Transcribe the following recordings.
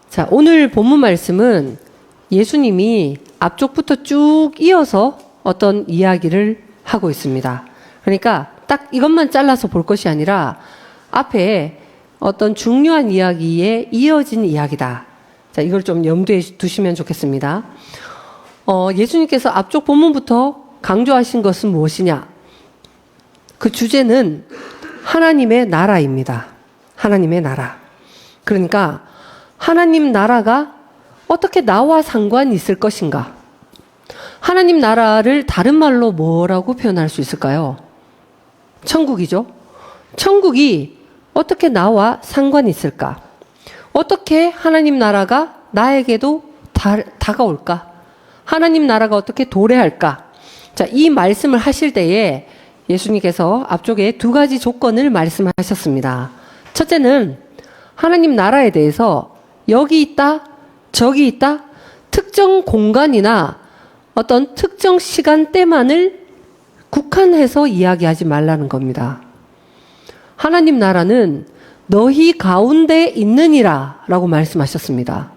자, 오늘 본문 말씀은 예수님이 앞쪽부터 쭉 이어서 어떤 이야기를 하고 있습니다. 그러니까 딱 이것만 잘라서 볼 것이 아니라 앞에 어떤 중요한 이야기에 이어진 이야기다. 자, 이걸 좀 염두에 두시면 좋겠습니다. 예수님께서 앞쪽 본문부터 강조하신 것은 무엇이냐? 그 주제는 하나님의 나라입니다. 하나님의 나라. 그러니까 하나님 나라가 어떻게 나와 상관이 있을 것인가? 하나님 나라를 다른 말로 뭐라고 표현할 수 있을까요? 천국이죠. 천국이 어떻게 나와 상관이 있을까? 어떻게 하나님 나라가 나에게도 다가올까? 하나님 나라가 어떻게 도래할까? 자, 이 말씀을 하실 때에 예수님께서 앞쪽에 두 가지 조건을 말씀하셨습니다. 첫째는 하나님 나라에 대해서 여기 있다, 저기 있다, 특정 공간이나 어떤 특정 시간대만을 국한해서 이야기하지 말라는 겁니다. 하나님 나라는 너희 가운데 있느니라 라고 말씀하셨습니다.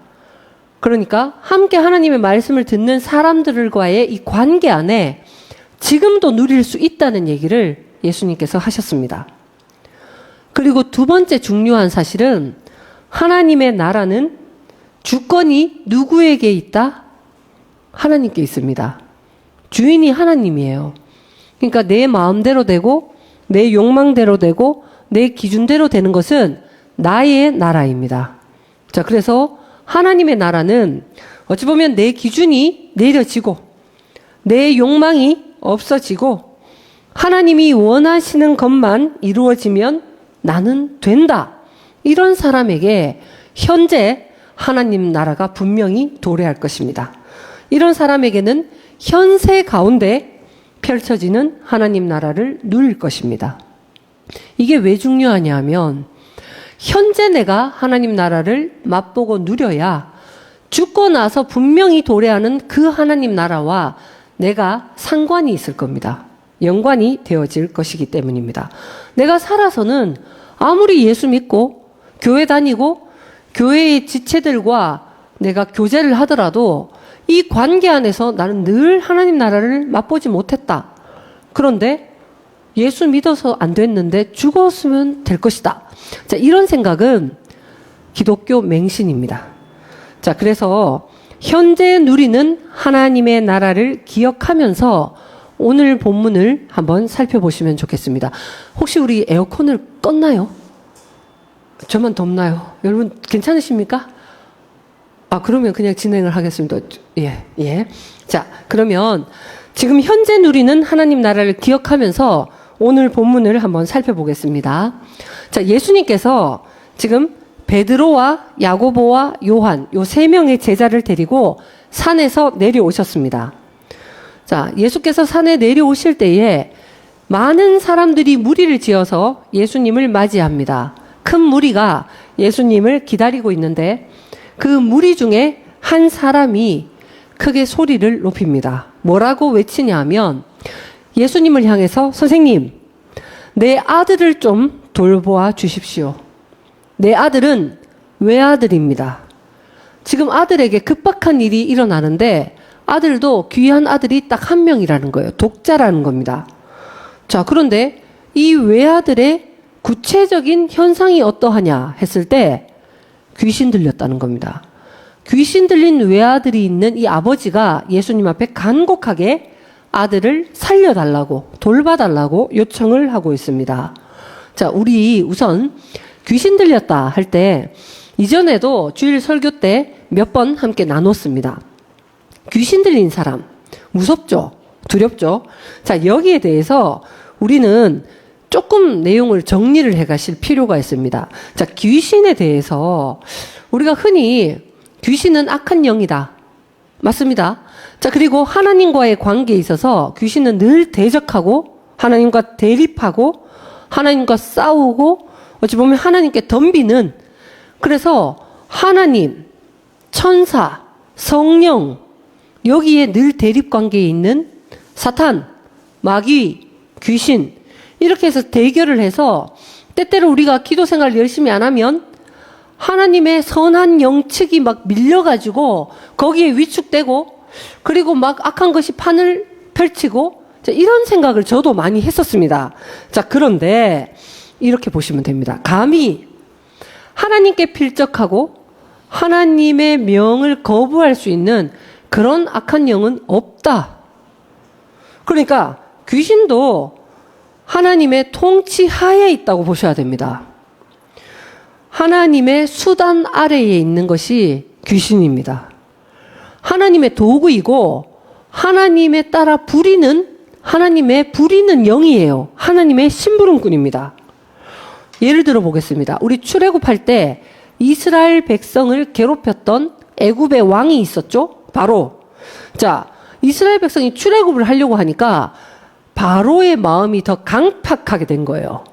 그러니까 함께 하나님의 말씀을 듣는 사람들과의 이 관계 안에 지금도 누릴 수 있다는 얘기를 예수님께서 하셨습니다. 그리고 두 번째 중요한 사실은 하나님의 나라는 주권이 누구에게 있다? 하나님께 있습니다. 주인이 하나님이에요. 그러니까 내 마음대로 되고 내 욕망대로 되고 내 기준대로 되는 것은 나의 나라입니다. 자, 그래서 하나님의 나라는 어찌 보면 내 기준이 내려지고 내 욕망이 없어지고 하나님이 원하시는 것만 이루어지면 나는 된다. 이런 사람에게 현재 하나님 나라가 분명히 도래할 것입니다. 이런 사람에게는 현세 가운데 펼쳐지는 하나님 나라를 누릴 것입니다. 이게 왜 중요하냐 하면 현재 내가 하나님 나라를 맛보고 누려야 죽고 나서 분명히 도래하는 그 하나님 나라와 내가 상관이 있을 겁니다. 연관이 되어질 것이기 때문입니다. 내가 살아서는 아무리 예수 믿고 교회 다니고 교회의 지체들과 내가 교제를 하더라도 이 관계 안에서 나는 늘 하나님 나라를 맛보지 못했다. 그런데 예수 믿어서 안 됐는데 죽었으면 될 것이다. 자, 이런 생각은 기독교 맹신입니다. 자, 그래서 현재 누리는 하나님의 나라를 기억하면서 오늘 본문을 한번 살펴보시면 좋겠습니다. 혹시 우리 에어컨을 껐나요? 저만 덥나요? 여러분 괜찮으십니까? 그러면 그냥 진행을 하겠습니다. 예. 자, 그러면 지금 현재 누리는 하나님 나라를 기억하면서 오늘 본문을 한번 살펴보겠습니다. 자, 예수님께서 지금 베드로와 야고보와 요한 요 세 명의 제자를 데리고 산에서 내려오셨습니다. 자, 예수께서 산에 내려오실 때에 많은 사람들이 무리를 지어서 예수님을 맞이합니다. 큰 무리가 예수님을 기다리고 있는데 그 무리 중에 한 사람이 크게 소리를 높입니다. 뭐라고 외치냐 하면 예수님을 향해서 선생님, 내 아들을 좀 돌보아 주십시오. 내 아들은 외아들입니다. 지금 아들에게 급박한 일이 일어나는데 아들도 귀한 아들이 딱 한 명이라는 거예요. 독자라는 겁니다. 자, 그런데 이 외아들의 구체적인 현상이 어떠하냐 했을 때 귀신 들렸다는 겁니다. 귀신 들린 외아들이 있는 이 아버지가 예수님 앞에 간곡하게 아들을 살려달라고 돌봐달라고 요청을 하고 있습니다. 자, 우리 우선 귀신 들렸다 할 때 이전에도 주일 설교 때 몇 번 함께 나눴습니다. 귀신 들린 사람 무섭죠? 두렵죠? 자, 여기에 대해서 우리는 조금 내용을 정리를 해 가실 필요가 있습니다. 자, 귀신에 대해서 우리가 흔히 귀신은 악한 영이다. 맞습니다. 자, 그리고 하나님과의 관계에 있어서 귀신은 늘 대적하고 하나님과 대립하고 하나님과 싸우고 어찌 보면 하나님께 덤비는, 그래서 하나님, 천사, 성령 여기에 늘 대립 관계에 있는 사탄, 마귀, 귀신 이렇게 해서 대결을 해서 때때로 우리가 기도 생활을 열심히 안 하면 하나님의 선한 영측이 막 밀려가지고 거기에 위축되고 그리고 막 악한 것이 판을 펼치고 이런 생각을 저도 많이 했었습니다. 자, 그런데 이렇게 보시면 됩니다. 감히 하나님께 필적하고 하나님의 명을 거부할 수 있는 그런 악한 영은 없다. 그러니까 귀신도 하나님의 통치 하에 있다고 보셔야 됩니다. 하나님의 수단 아래에 있는 것이 귀신입니다. 하나님의 도구이고 하나님에 따라 하나님의 부리는 영이에요. 하나님의 심부름꾼입니다. 예를 들어 보겠습니다. 우리 출애굽할 때 이스라엘 백성을 괴롭혔던 애굽의 왕이 있었죠? 바로. 자, 이스라엘 백성이 출애굽을 하려고 하니까 바로의 마음이 더 강팍하게 된 거예요.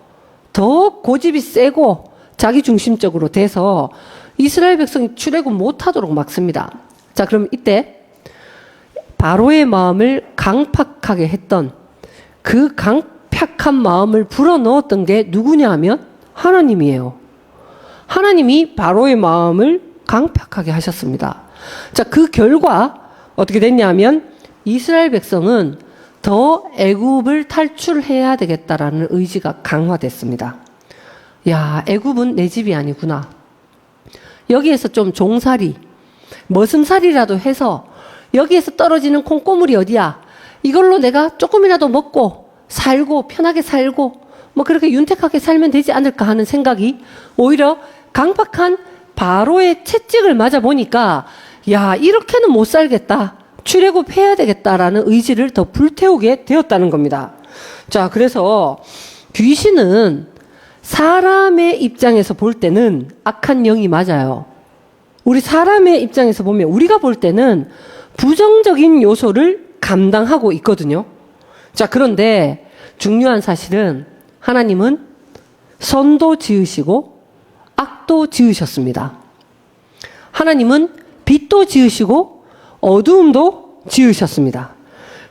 더 고집이 세고 자기 중심적으로 돼서 이스라엘 백성이 출애굽 못하도록 막습니다. 자, 그럼 이때 바로의 마음을 강팍하게 했던 그 강팍한 마음을 불어넣었던 게 누구냐 하면 하나님이에요. 하나님이 바로의 마음을 강팍하게 하셨습니다. 자, 그 결과 어떻게 됐냐면 이스라엘 백성은 더 애굽을 탈출해야 되겠다라는 의지가 강화됐습니다. 야, 애굽은 내 집이 아니구나. 여기에서 좀 종살이, 머슴살이라도 해서 여기에서 떨어지는 콩고물이 어디야? 이걸로 내가 조금이라도 먹고 살고 편하게 살고 뭐 그렇게 윤택하게 살면 되지 않을까 하는 생각이 오히려 강박한 바로의 채찍을 맞아 보니까 야, 이렇게는 못 살겠다. 출애굽해야 되겠다라는 의지를 더 불태우게 되었다는 겁니다. 자, 그래서 귀신은 사람의 입장에서 볼 때는 악한 영이 맞아요. 우리 사람의 입장에서 보면 우리가 볼 때는 부정적인 요소를 감당하고 있거든요. 자, 그런데 중요한 사실은 하나님은 선도 지으시고 악도 지으셨습니다. 하나님은 빛도 지으시고 어두움도 지으셨습니다.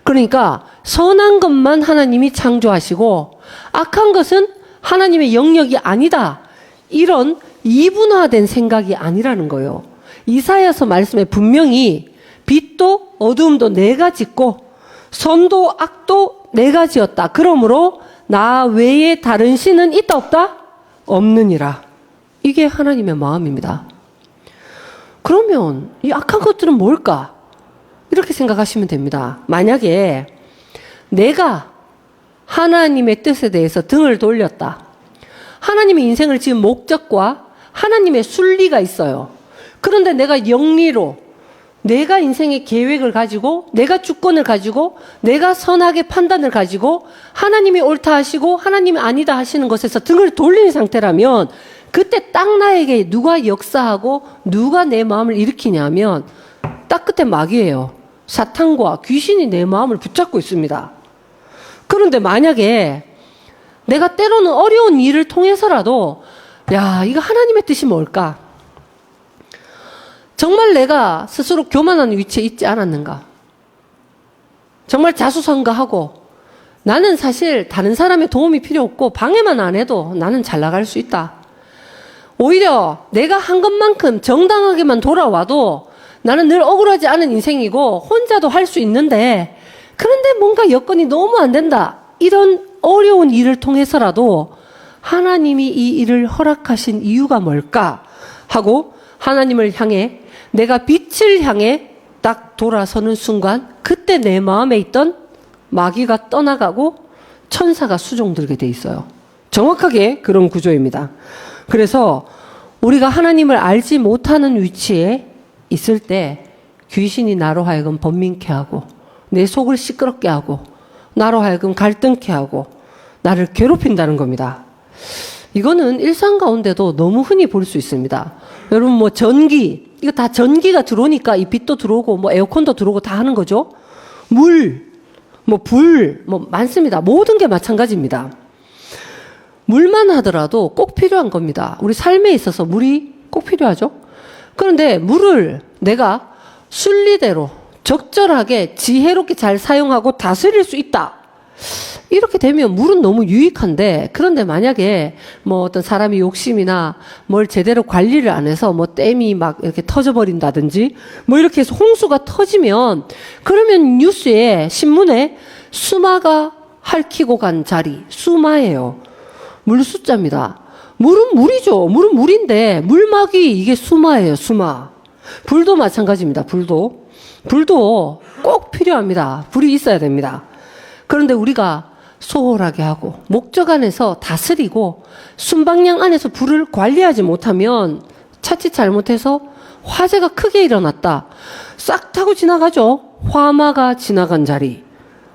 그러니까 선한 것만 하나님이 창조하시고 악한 것은 하나님의 영역이 아니다. 이런 이분화된 생각이 아니라는 거예요. 이사야서 말씀에 분명히 빛도 어두움도 내가 짓고 선도 악도 내가 지었다. 그러므로 나 외에 다른 신은 있다 없다? 없느니라. 이게 하나님의 마음입니다. 그러면 이 악한 것들은 뭘까? 이렇게 생각하시면 됩니다. 만약에 내가 하나님의 뜻에 대해서 등을 돌렸다. 하나님의 인생을 지은 목적과 하나님의 순리가 있어요. 그런데 내가 영리로 내가 인생의 계획을 가지고 내가 주권을 가지고 내가 선하게 판단을 가지고 하나님이 옳다 하시고 하나님이 아니다 하시는 것에서 등을 돌린 상태라면 그때 딱 나에게 누가 역사하고 누가 내 마음을 일으키냐면 딱 그때 마귀예요. 사탄과 귀신이 내 마음을 붙잡고 있습니다. 그런데 만약에 내가 때로는 어려운 일을 통해서라도 야, 이거 하나님의 뜻이 뭘까? 정말 내가 스스로 교만한 위치에 있지 않았는가? 정말 자수성가하고 나는 사실 다른 사람의 도움이 필요 없고 방해만 안 해도 나는 잘 나갈 수 있다. 오히려 내가 한 것만큼 정당하게만 돌아와도 나는 늘 억울하지 않은 인생이고 혼자도 할 수 있는데 그런데 뭔가 여건이 너무 안 된다. 이런 어려운 일을 통해서라도 하나님이 이 일을 허락하신 이유가 뭘까? 하고 하나님을 향해 내가 빛을 향해 딱 돌아서는 순간 그때 내 마음에 있던 마귀가 떠나가고 천사가 수종들게 돼 있어요. 정확하게 그런 구조입니다. 그래서 우리가 하나님을 알지 못하는 위치에 있을 때 귀신이 나로 하여금 번민케 하고 내 속을 시끄럽게 하고 나로 하여금 갈등케 하고 나를 괴롭힌다는 겁니다. 이거는 일상 가운데도 너무 흔히 볼 수 있습니다. 여러분 뭐 전기 이거 다 전기가 들어오니까 이 빛도 들어오고 뭐 에어컨도 들어오고 다 하는 거죠. 물, 뭐 불, 뭐 많습니다. 모든 게 마찬가지입니다. 물만 하더라도 꼭 필요한 겁니다. 우리 삶에 있어서 물이 꼭 필요하죠. 그런데 물을 내가 순리대로 적절하게 지혜롭게 잘 사용하고 다스릴 수 있다. 이렇게 되면 물은 너무 유익한데, 그런데 만약에 뭐 어떤 사람이 욕심이나 뭘 제대로 관리를 안 해서 뭐 댐이 막 이렇게 터져버린다든지 뭐 이렇게 해서 홍수가 터지면, 그러면 뉴스에, 신문에 수마가 핥히고 간 자리, 수마예요. 물 숫자입니다. 물은 물이죠. 물은 물인데 물막이 이게 수마예요. 수마. 불도 마찬가지입니다. 불도 꼭 필요합니다. 불이 있어야 됩니다. 그런데 우리가 소홀하게 하고 목적 안에서 다스리고 순방향 안에서 불을 관리하지 못하면 자칫 잘못해서 화재가 크게 일어났다, 싹 타고 지나가죠. 화마가 지나간 자리.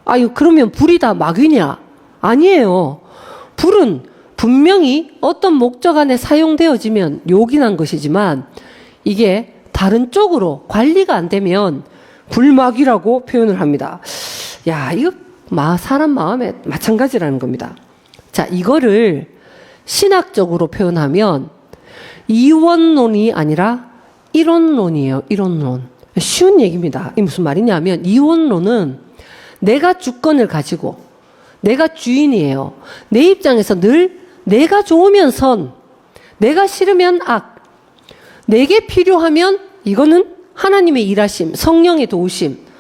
아유, 그러면 불이 다 막이냐? 아니에요. 불은 분명히 어떤 목적 안에 사용되어지면 요긴한 것이지만, 이게 다른 쪽으로 관리가 안 되면 불막이라고 표현을 합니다. 야, 이거 사람 마음에 마찬가지라는 겁니다. 자, 이거를 신학적으로 표현하면 이원론이 아니라 이론론이에요. 이론론. 쉬운 얘기입니다. 이게 무슨 말이냐면, 이원론은 내가 주권을 가지고 내가 주인이에요. 내 입장에서 늘 내가 좋으면 선, 내가 싫으면 악, 내게 필요하면 이거는 하나님의 일하심, 성령의 도우심,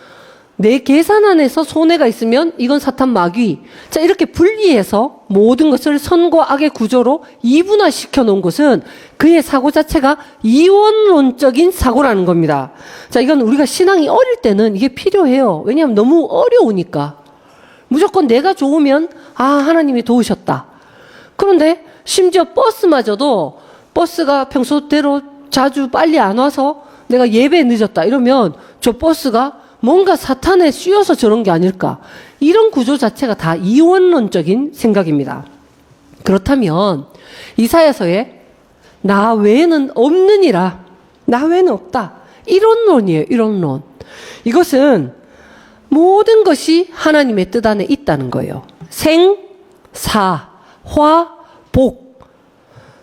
내 계산 안에서 손해가 있으면 이건 사탄 마귀. 자, 이렇게 분리해서 모든 것을 선과 악의 구조로 이분화시켜 놓은 것은 그의 사고 자체가 이원론적인 사고라는 겁니다. 자, 이건 우리가 신앙이 어릴 때는 이게 필요해요. 왜냐하면 너무 어려우니까. 무조건 내가 좋으면 하나님이 도우셨다. 그런데 심지어 버스마저도, 버스가 평소대로 자주 빨리 안 와서 내가 예배에 늦었다 이러면 저 버스가 뭔가 사탄에 씌워서 저런 게 아닐까. 이런 구조 자체가 다 이원론적인 생각입니다. 그렇다면 이사야서에 나 외에는 없느니라, 나 외에는 없다, 이론론이에요. 이론론. 이것은 모든 것이 하나님의 뜻 안에 있다는 거예요. 생, 사, 화, 복.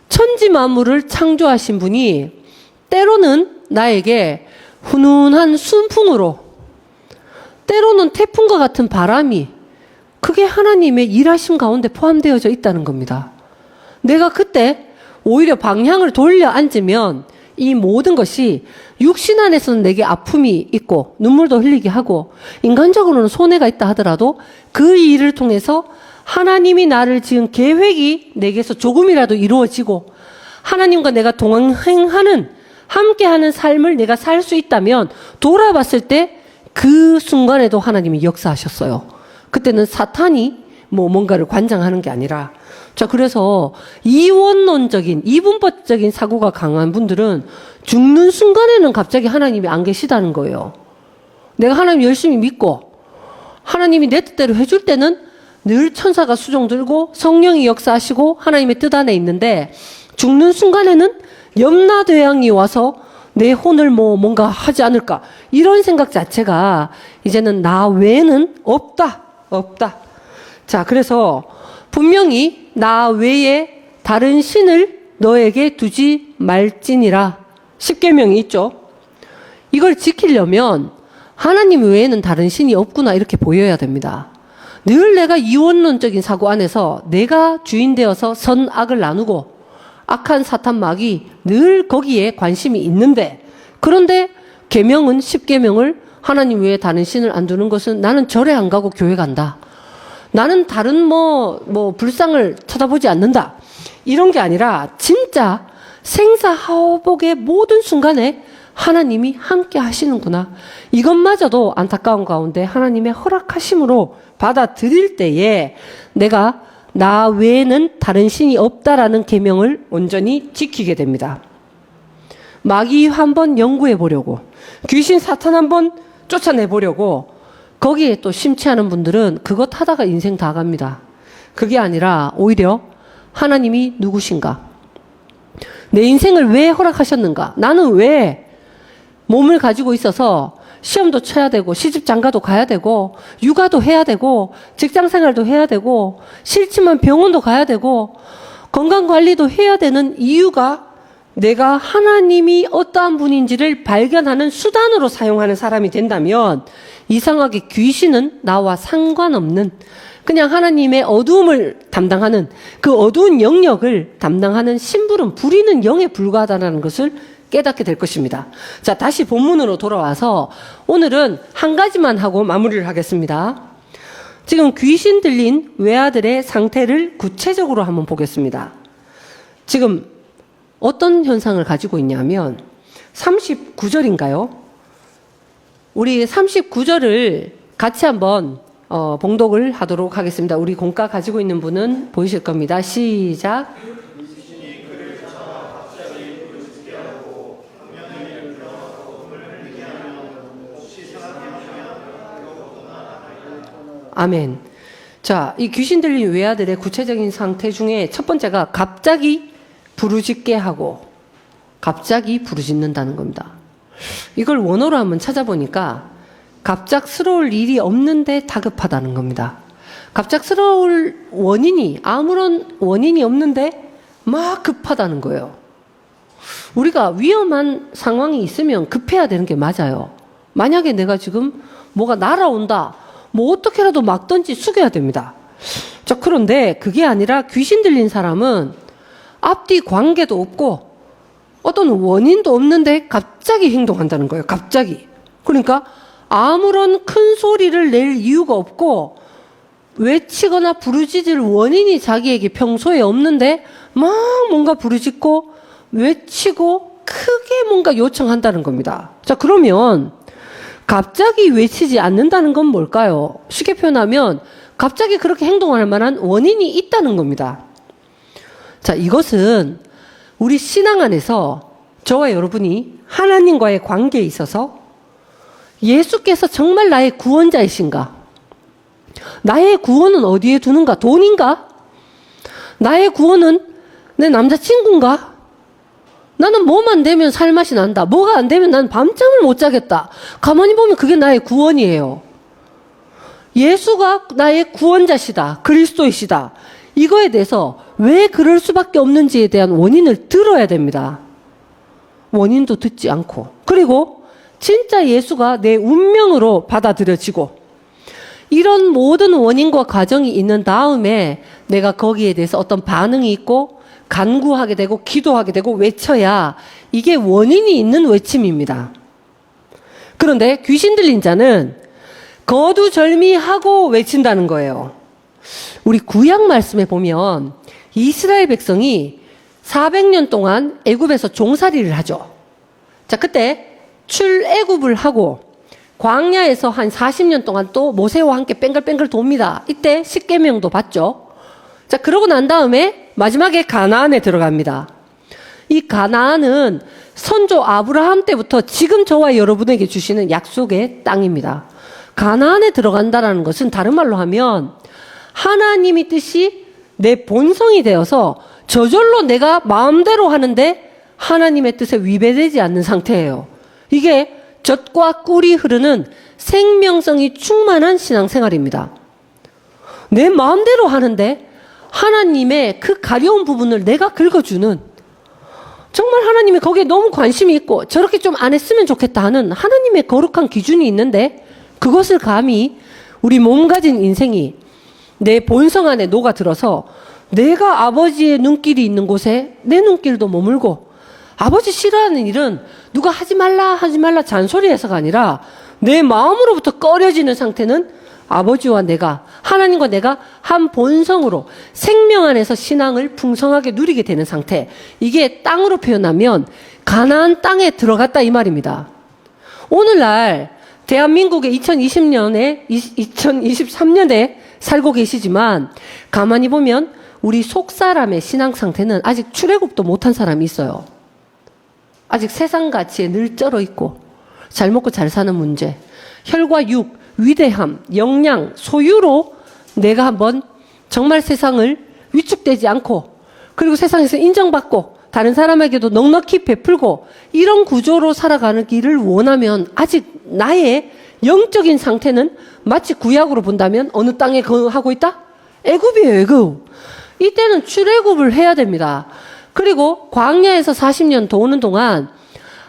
천지 만물을 창조하신 분이 때로는 나에게 훈훈한 순풍으로, 때로는 태풍과 같은 바람이, 그게 하나님의 일하심 가운데 포함되어져 있다는 겁니다. 내가 그때 오히려 방향을 돌려 앉으면 이 모든 것이 육신 안에서는 내게 아픔이 있고 눈물도 흘리게 하고 인간적으로는 손해가 있다 하더라도 그 일을 통해서 하나님이 나를 지은 계획이 내게서 조금이라도 이루어지고 하나님과 내가 동행하는, 함께하는 삶을 내가 살 수 있다면 돌아봤을 때 그 순간에도 하나님이 역사하셨어요. 그때는 사탄이 뭔가를 관장하는 게 아니라. 자, 그래서 이원론적인, 이분법적인 사고가 강한 분들은 죽는 순간에는 갑자기 하나님이 안 계시다는 거예요. 내가 하나님 열심히 믿고 하나님이 내 뜻대로 해줄 때는 늘 천사가 수종 들고 성령이 역사하시고 하나님의 뜻 안에 있는데, 죽는 순간에는 염라대왕이 와서 내 혼을 뭔가 하지 않을까, 이런 생각 자체가 이제는 나 외에는 없다. 자, 그래서 분명히 나 외에 다른 신을 너에게 두지 말지니라, 십계명이 있죠. 이걸 지키려면 하나님 외에는 다른 신이 없구나, 이렇게 보여야 됩니다. 늘 내가 이원론적인 사고 안에서 내가 주인 되어서 선악을 나누고 악한 사탄 마귀 늘 거기에 관심이 있는데, 그런데 계명은, 십계명을 하나님 외에 다른 신을 안 두는 것은, 나는 절에 안 가고 교회 간다, 나는 다른 불상을 쳐다보지 않는다, 이런 게 아니라 진짜 생사하복의 모든 순간에 하나님이 함께 하시는구나, 이것마저도 안타까운 가운데 하나님의 허락하심으로 받아들일 때에 내가 나 외에는 다른 신이 없다라는 계명을 온전히 지키게 됩니다. 마귀 한번 연구해 보려고, 귀신 사탄 한번 쫓아내 보려고 거기에 또 심취하는 분들은 그것 하다가 인생 다 갑니다. 그게 아니라 오히려 하나님이 누구신가, 내 인생을 왜 허락하셨는가, 나는 왜 몸을 가지고 있어서 시험도 쳐야 되고 시집 장가도 가야 되고 육아도 해야 되고 직장생활도 해야 되고 싫지만 병원도 가야 되고 건강관리도 해야 되는 이유가, 내가 하나님이 어떠한 분인지를 발견하는 수단으로 사용하는 사람이 된다면 이상하게 귀신은 나와 상관없는 그냥 하나님의 어두움을 담당하는 그 어두운 영역을 담당하는 심부름, 부리는 영에 불과하다는 것을 깨닫게 될 것입니다. 자, 다시 본문으로 돌아와서 오늘은 한 가지만 하고 마무리를 하겠습니다. 지금 귀신 들린 외아들의 상태를 구체적으로 한번 보겠습니다. 지금 어떤 현상을 가지고 있냐면 39절인가요? 우리 39절을 같이 한번 봉독을 하도록 하겠습니다. 우리 공과 가지고 있는 분은 보이실 겁니다. 시작. 아멘. 자, 이 귀신 들린 외아들의 구체적인 상태 중에 첫 번째가 갑자기 부르짖게 하고 갑자기 부르짖는다는 겁니다. 이걸 원어로 한번 찾아보니까 갑작스러울 일이 없는데 다급하다는 겁니다. 갑작스러울 원인이 아무런 원인이 없는데 막 급하다는 거예요. 우리가 위험한 상황이 있으면 급해야 되는 게 맞아요. 만약에 내가 지금 뭐가 날아온다, 뭐 어떻게라도 막든지 숙여야 됩니다. 자, 그런데 그게 아니라 귀신 들린 사람은 앞뒤 관계도 없고 어떤 원인도 없는데 갑자기 행동한다는 거예요. 갑자기. 그러니까 아무런 큰 소리를 낼 이유가 없고 외치거나 부르짖을 원인이 자기에게 평소에 없는데 막 뭔가 부르짖고 외치고 크게 뭔가 요청한다는 겁니다. 자, 그러면 갑자기 외치지 않는다는 건 뭘까요? 쉽게 표현하면 갑자기 그렇게 행동할 만한 원인이 있다는 겁니다. 자, 이것은 우리 신앙 안에서 저와 여러분이 하나님과의 관계에 있어서 예수께서 정말 나의 구원자이신가? 나의 구원은 어디에 두는가? 돈인가? 나의 구원은 내 남자친구인가? 나는 뭐만 되면 살맛이 난다. 뭐가 안 되면 난 밤잠을 못 자겠다. 가만히 보면 그게 나의 구원이에요. 예수가 나의 구원자시다. 그리스도이시다. 이거에 대해서 왜 그럴 수밖에 없는지에 대한 원인을 들어야 됩니다. 원인도 듣지 않고. 그리고 진짜 예수가 내 운명으로 받아들여지고 이런 모든 원인과 과정이 있는 다음에 내가 거기에 대해서 어떤 반응이 있고 간구하게 되고 기도하게 되고 외쳐야 이게 원인이 있는 외침입니다. 그런데 귀신 들린 자는 거두절미하고 외친다는 거예요. 우리 구약 말씀에 보면 이스라엘 백성이 400년 동안 애굽에서 종살이를 하죠. 자, 그때 출애굽을 하고 광야에서 한 40년 동안 또 모세와 함께 뺑글뺑글 돕니다. 이때 십계명도 받죠. 자, 그러고 난 다음에 마지막에 가나안에 들어갑니다. 이 가나안은 선조 아브라함 때부터 지금 저와 여러분에게 주시는 약속의 땅입니다. 가나안에 들어간다는 것은 다른 말로 하면 하나님의 뜻이 내 본성이 되어서 저절로 내가 마음대로 하는데 하나님의 뜻에 위배되지 않는 상태예요. 이게 젖과 꿀이 흐르는 생명성이 충만한 신앙생활입니다. 내 마음대로 하는데 하나님의 그 가려운 부분을 내가 긁어주는, 정말 하나님이 거기에 너무 관심이 있고 저렇게 좀 안 했으면 좋겠다 하는 하나님의 거룩한 기준이 있는데 그것을 감히 우리 몸 가진 인생이 내 본성 안에 녹아들어서 내가 아버지의 눈길이 있는 곳에 내 눈길도 머물고 아버지 싫어하는 일은 누가 하지 말라 잔소리해서가 아니라 내 마음으로부터 꺼려지는 상태는 아버지와 내가, 하나님과 내가 한 본성으로 생명 안에서 신앙을 풍성하게 누리게 되는 상태. 이게 땅으로 표현하면 가나안 땅에 들어갔다 이 말입니다. 오늘날 대한민국의 2023년에 살고 계시지만 가만히 보면 우리 속사람의 신앙 상태는 아직 출애굽도 못한 사람이 있어요. 아직 세상 가치에 늘 쩔어 있고 잘 먹고 잘 사는 문제, 혈과 육, 위대함, 역량, 소유로 내가 한번 정말 세상을 위축되지 않고 그리고 세상에서 인정받고 다른 사람에게도 넉넉히 베풀고 이런 구조로 살아가는 길을 원하면 아직 나의 영적인 상태는 마치 구약으로 본다면 어느 땅에 거하고 있다? 애굽이에요, 애굽. 이때는 출애굽을 해야 됩니다. 그리고 광야에서 40년 도는 동안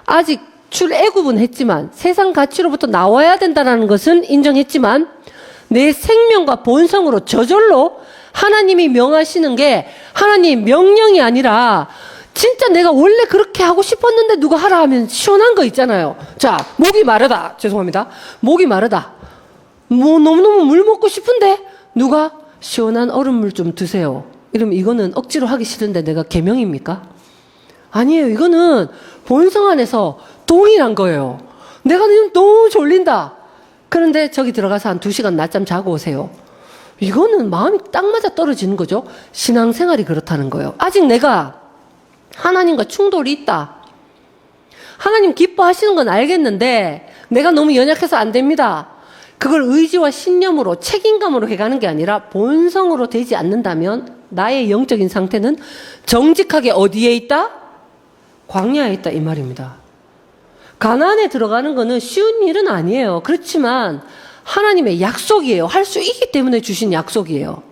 아직 출애굽은 했지만 세상 가치로부터 나와야 된다는 것은 인정했지만 내 생명과 본성으로 저절로 하나님이 명하시는 게 하나님 명령이 아니라 진짜 내가 원래 그렇게 하고 싶었는데 누가 하라 하면 시원한 거 있잖아요. 자, 목이 마르다. 죄송합니다. 목이 마르다. 뭐 너무너무 물 먹고 싶은데 누가 시원한 얼음물 좀 드세요. 이러면 이거는 억지로 하기 싫은데 내가 계명입니까? 아니에요. 이거는 본성 안에서 동일한 거예요. 내가 너무 졸린다. 그런데 저기 들어가서 한 2시간 낮잠 자고 오세요. 이거는 마음이 딱 맞아 떨어지는 거죠. 신앙생활이 그렇다는 거예요. 아직 내가 하나님과 충돌이 있다. 하나님 기뻐하시는 건 알겠는데 내가 너무 연약해서 안 됩니다. 그걸 의지와 신념으로 책임감으로 해가는 게 아니라 본성으로 되지 않는다면 나의 영적인 상태는 정직하게 어디에 있다? 광야에 있다 이 말입니다. 가나안에 들어가는 거는 쉬운 일은 아니에요. 그렇지만 하나님의 약속이에요. 할 수 있기 때문에 주신 약속이에요.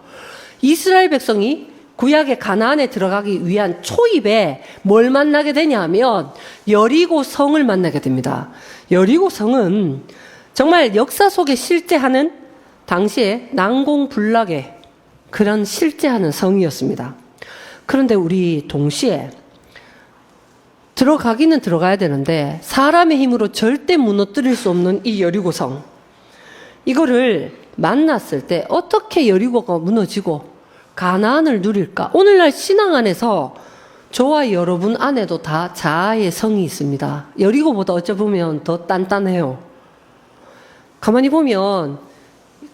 이스라엘 백성이 구약의 가나안에 들어가기 위한 초입에 뭘 만나게 되냐 하면 여리고 성을 만나게 됩니다. 여리고 성은 정말 역사 속에 실제하는 당시에 난공불락의 그런 실제하는 성이었습니다. 그런데 우리 동시에 들어가기는 들어가야 되는데 사람의 힘으로 절대 무너뜨릴 수 없는 이 여리고성, 이거를 만났을 때 어떻게 여리고가 무너지고 가나안을 누릴까? 오늘날 신앙 안에서 저와 여러분 안에도 다 자아의 성이 있습니다. 여리고보다 어쩌보면 더 단단해요. 가만히 보면,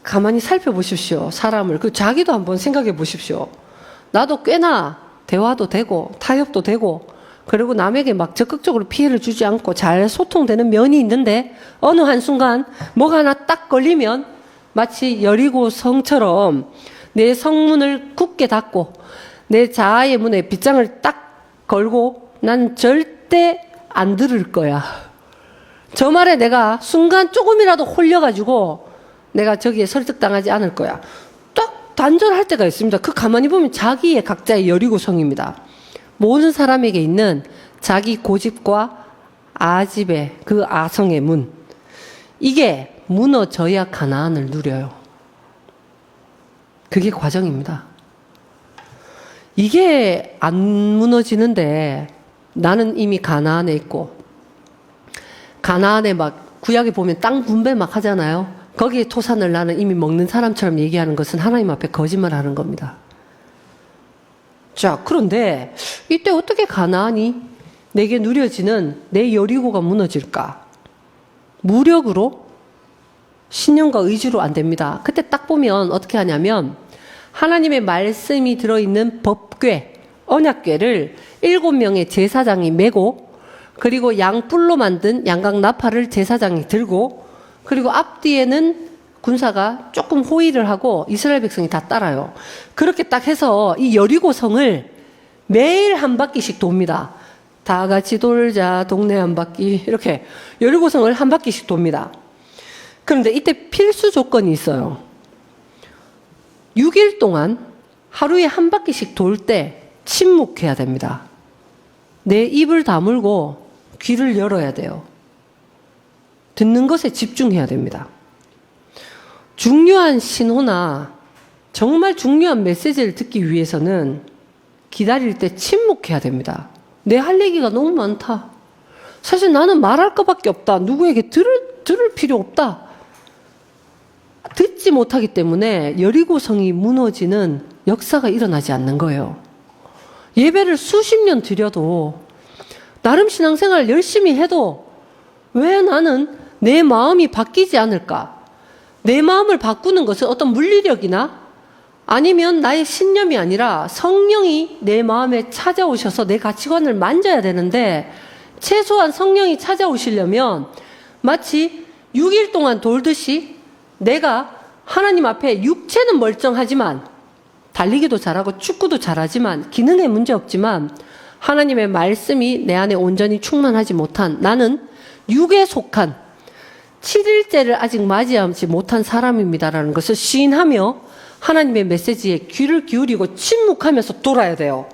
가만히 살펴보십시오. 사람을. 그 자기도 한번 생각해 보십시오. 나도 꽤나 대화도 되고 타협도 되고 그리고 남에게 막 적극적으로 피해를 주지 않고 잘 소통되는 면이 있는데 어느 한순간 뭐가 하나 딱 걸리면 마치 여리고 성처럼 내 성문을 굳게 닫고 내 자아의 문에 빗장을 딱 걸고 난 절대 안 들을 거야. 저 말에 내가 순간 조금이라도 홀려가지고 내가 저기에 설득당하지 않을 거야. 딱 단절할 때가 있습니다. 그 가만히 보면 자기의 각자의 여리고성입니다. 모든 사람에게 있는 자기 고집과 아집의 그 아성의 문, 이게 무너져야 가나안을 누려요. 그게 과정입니다. 이게 안 무너지는데 나는 이미 가나안에 있고 가나안에 막 구약에 보면 땅 분배 막 하잖아요. 거기에 토산을 나는 이미 먹는 사람처럼 얘기하는 것은 하나님 앞에 거짓말하는 겁니다. 자, 그런데 이때 어떻게 가나안이 내게 누려지는 내 여리고가 무너질까? 무력으로? 신념과 의지로 안 됩니다. 그때 딱 보면 어떻게 하냐면 하나님의 말씀이 들어있는 법궤, 언약궤를 7명의 제사장이 메고 그리고 양뿔로 만든 양각 나팔을 제사장이 들고 그리고 앞뒤에는 군사가 조금 호위를 하고 이스라엘 백성이 다 따라요. 그렇게 딱 해서 이 여리고성을 매일 한 바퀴씩 돕니다. 다 같이 돌자 동네 한 바퀴 이렇게 여리고성을 한 바퀴씩 돕니다. 그런데 이때 필수 조건이 있어요. 6일 동안 하루에 한 바퀴씩 돌 때 침묵해야 됩니다. 내 입을 다물고 귀를 열어야 돼요. 듣는 것에 집중해야 됩니다. 중요한 신호나 정말 중요한 메시지를 듣기 위해서는 기다릴 때 침묵해야 됩니다. 내 할 얘기가 너무 많다. 사실 나는 말할 것밖에 없다. 누구에게 들을 필요 없다. 듣지 못하기 때문에 여리고성이 무너지는 역사가 일어나지 않는 거예요. 예배를 수십 년 드려도 나름 신앙생활 열심히 해도 왜 나는 내 마음이 바뀌지 않을까? 내 마음을 바꾸는 것은 어떤 물리력이나 아니면 나의 신념이 아니라 성령이 내 마음에 찾아오셔서 내 가치관을 만져야 되는데 최소한 성령이 찾아오시려면 마치 6일 동안 돌듯이 내가 하나님 앞에 육체는 멀쩡하지만 달리기도 잘하고 축구도 잘하지만 기능에 문제 없지만 하나님의 말씀이 내 안에 온전히 충만하지 못한 나는 육에 속한 7일째를 아직 맞이하지 못한 사람입니다라는 것을 시인하며 하나님의 메시지에 귀를 기울이고 침묵하면서 돌아야 돼요.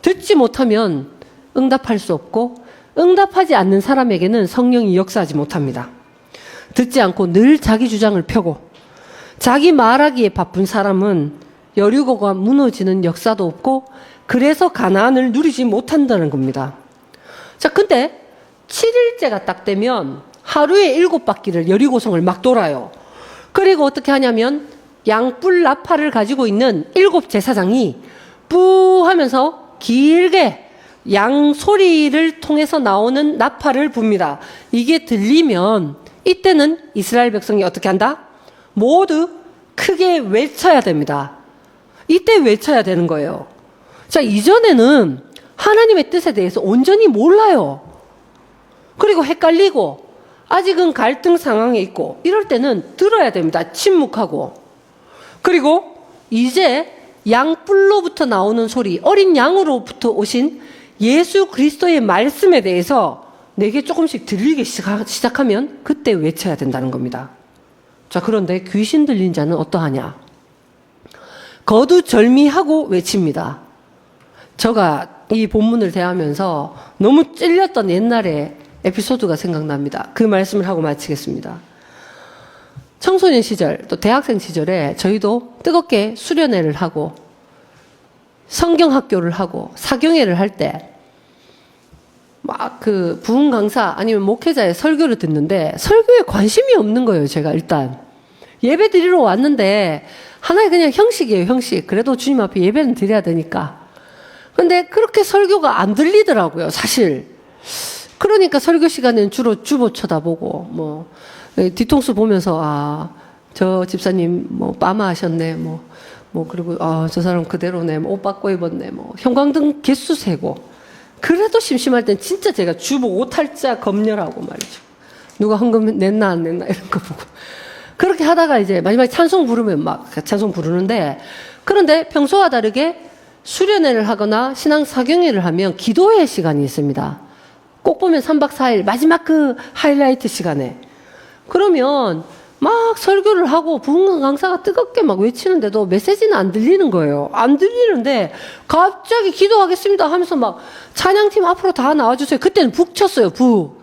듣지 못하면 응답할 수 없고 응답하지 않는 사람에게는 성령이 역사하지 못합니다. 듣지 않고 늘 자기 주장을 펴고 자기 말하기에 바쁜 사람은 여리고가 무너지는 역사도 없고 그래서 가나안을 누리지 못한다는 겁니다. 자, 근데 7일째가 딱 되면 하루에 7바퀴를 여리고성을 막 돌아요. 그리고 어떻게 하냐면 양뿔 나팔을 가지고 있는 7제사장이 뿌 하면서 길게 양 소리를 통해서 나오는 나팔을 붑니다. 이게 들리면 이때는 이스라엘 백성이 어떻게 한다? 모두 크게 외쳐야 됩니다. 이때 외쳐야 되는 거예요. 자, 이전에는 하나님의 뜻에 대해서 온전히 몰라요. 그리고 헷갈리고 아직은 갈등 상황에 있고 이럴 때는 들어야 됩니다. 침묵하고. 그리고 이제 양뿔로부터 나오는 소리, 어린 양으로부터 오신 예수 그리스도의 말씀에 대해서 내게 조금씩 들리기 시작하면 그때 외쳐야 된다는 겁니다. 자, 그런데 귀신 들린 자는 어떠하냐? 거두절미하고 외칩니다. 제가 이 본문을 대하면서 너무 찔렸던 옛날의 에피소드가 생각납니다. 그 말씀을 하고 마치겠습니다. 청소년 시절, 또 대학생 시절에 저희도 뜨겁게 수련회를 하고 성경학교를 하고 사경회를 할 때 막 그 부흥 강사 아니면 목회자의 설교를 듣는데 설교에 관심이 없는 거예요. 제가 일단 예배 드리러 왔는데 하나의 그냥 형식이에요. 형식. 그래도 주님 앞에 예배는 드려야 되니까. 근데 그렇게 설교가 안 들리더라고요. 사실. 그러니까 설교 시간에는 주로 주보 쳐다보고 뭐 뒤통수 보면서 저 집사님 뭐 빠마 하셨네 뭐 그리고 저 사람 그대로네 뭐 옷 바꿔 입었네 뭐 형광등 개수 세고. 그래도 심심할 땐 진짜 제가 주보 오탈자 검열하고 말이죠. 누가 헌금 냈나 안 냈나 이런 거 보고. 그렇게 하다가 이제 마지막에 찬송 부르면 막 찬송 부르는데, 그런데 평소와 다르게 수련회를 하거나 신앙 사경회를 하면 기도회 시간이 있습니다. 꼭 보면 3박 4일 마지막 그 하이라이트 시간에. 그러면 막 설교를 하고 부흥 강사가 뜨겁게 막 외치는데도 메시지는 안 들리는 거예요. 안 들리는데 갑자기 기도하겠습니다 하면서 막 찬양팀 앞으로 다 나와주세요. 그때는 북 쳤어요. 북.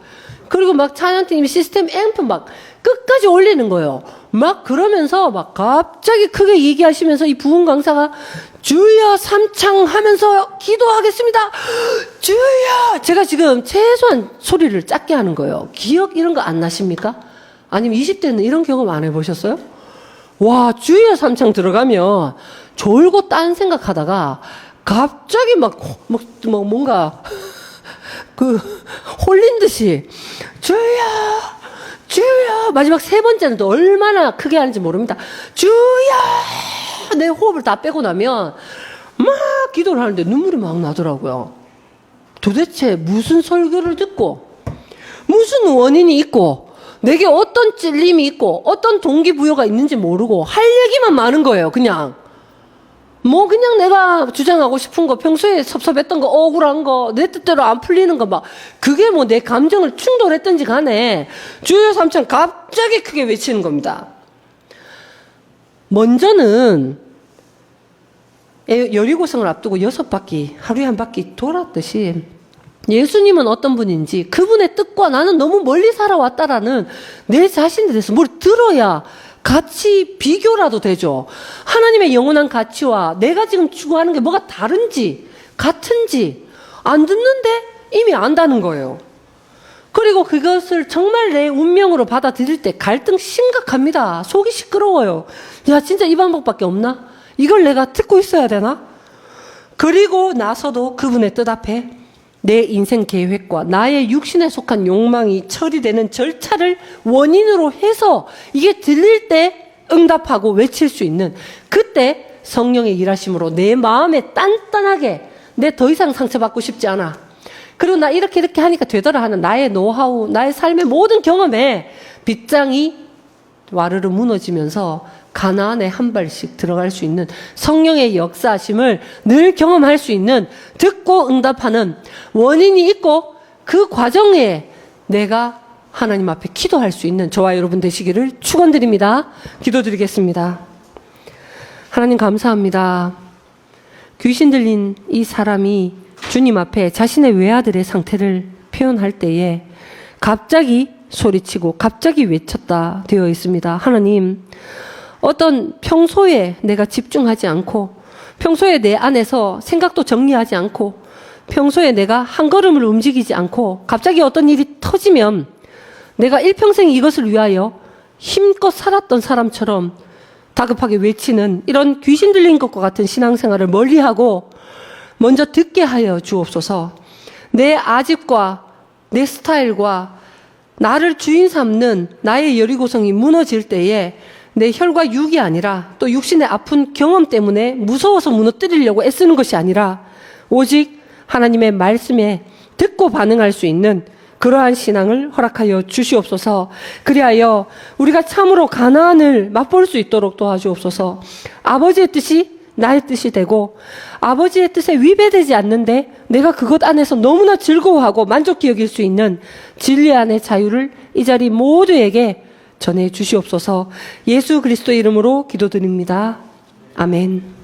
그리고 막 찬양팀이 시스템 앰프 막 끝까지 올리는 거예요. 막 그러면서 막 갑자기 크게 얘기하시면서 이 부흥 강사가 주여 삼창 하면서 기도하겠습니다. 주여. 제가 지금 최소한 소리를 작게 하는 거예요. 기억 이런 거 안 나십니까? 아니면 20대는 이런 경험 안 해보셨어요? 와, 주여 삼창 들어가면 졸고 딴 생각하다가 갑자기 막 뭔가 홀린 듯이 주여 주여. 마지막 3번째는 또 얼마나 크게 하는지 모릅니다. 주여. 내 호흡을 다 빼고 나면 막 기도를 하는데 눈물이 막 나더라고요. 도대체 무슨 설교를 듣고 무슨 원인이 있고 내게 어떤 찔림이 있고 어떤 동기부여가 있는지 모르고 할 얘기만 많은 거예요. 그냥 내가 주장하고 싶은 거, 평소에 섭섭했던 거, 억울한 거, 내 뜻대로 안 풀리는 거 막 그게 내 감정을 충돌했던지 간에 주여 삼창 갑자기 크게 외치는 겁니다. 먼저는 여리고성을 앞두고 6바퀴, 하루에 1바퀴 돌았듯이 예수님은 어떤 분인지, 그분의 뜻과 나는 너무 멀리 살아왔다라는 내 자신에 대해서 뭘 들어야 같이 비교라도 되죠. 하나님의 영원한 가치와 내가 지금 추구하는 게 뭐가 다른지, 같은지 안 듣는데 이미 안다는 거예요. 그리고 그것을 정말 내 운명으로 받아들일 때 갈등 심각합니다. 속이 시끄러워요. 야, 진짜 이 방법밖에 없나? 이걸 내가 듣고 있어야 되나? 그리고 나서도 그분의 뜻 앞에 내 인생 계획과 나의 육신에 속한 욕망이 처리되는 절차를 원인으로 해서 이게 들릴 때 응답하고 외칠 수 있는, 그때 성령의 일하심으로 내 마음에 단단하게 내 더 이상 상처받고 싶지 않아. 그리고 나 이렇게 하니까 되더라 하는 나의 노하우, 나의 삶의 모든 경험에 빗장이 와르르 무너지면서 가나안에 한 발씩 들어갈 수 있는 성령의 역사하심을 늘 경험할 수 있는, 듣고 응답하는 원인이 있고 그 과정에 내가 하나님 앞에 기도할 수 있는 저와 여러분 되시기를 축원드립니다. 기도드리겠습니다. 하나님 감사합니다. 귀신 들린 이 사람이 주님 앞에 자신의 외아들의 상태를 표현할 때에 갑자기 소리치고 갑자기 외쳤다 되어 있습니다. 하나님, 어떤 평소에 내가 집중하지 않고, 평소에 내 안에서 생각도 정리하지 않고, 평소에 내가 한 걸음을 움직이지 않고 갑자기 어떤 일이 터지면 내가 일평생 이것을 위하여 힘껏 살았던 사람처럼 다급하게 외치는 이런 귀신 들린 것과 같은 신앙생활을 멀리하고 먼저 듣게 하여 주옵소서. 내 아집과 내 스타일과 나를 주인 삼는 나의 여리고성이 무너질 때에 내 혈과 육이 아니라 또 육신의 아픈 경험 때문에 무서워서 무너뜨리려고 애쓰는 것이 아니라 오직 하나님의 말씀에 듣고 반응할 수 있는 그러한 신앙을 허락하여 주시옵소서. 그리하여 우리가 참으로 가나안을 맛볼 수 있도록 도와주옵소서. 아버지의 뜻이 나의 뜻이 되고 아버지의 뜻에 위배되지 않는데 내가 그것 안에서 너무나 즐거워하고 만족히 여길 수 있는 진리 안의 자유를 이 자리 모두에게 전해 주시옵소서. 예수 그리스도의 이름으로 기도드립니다. 아멘.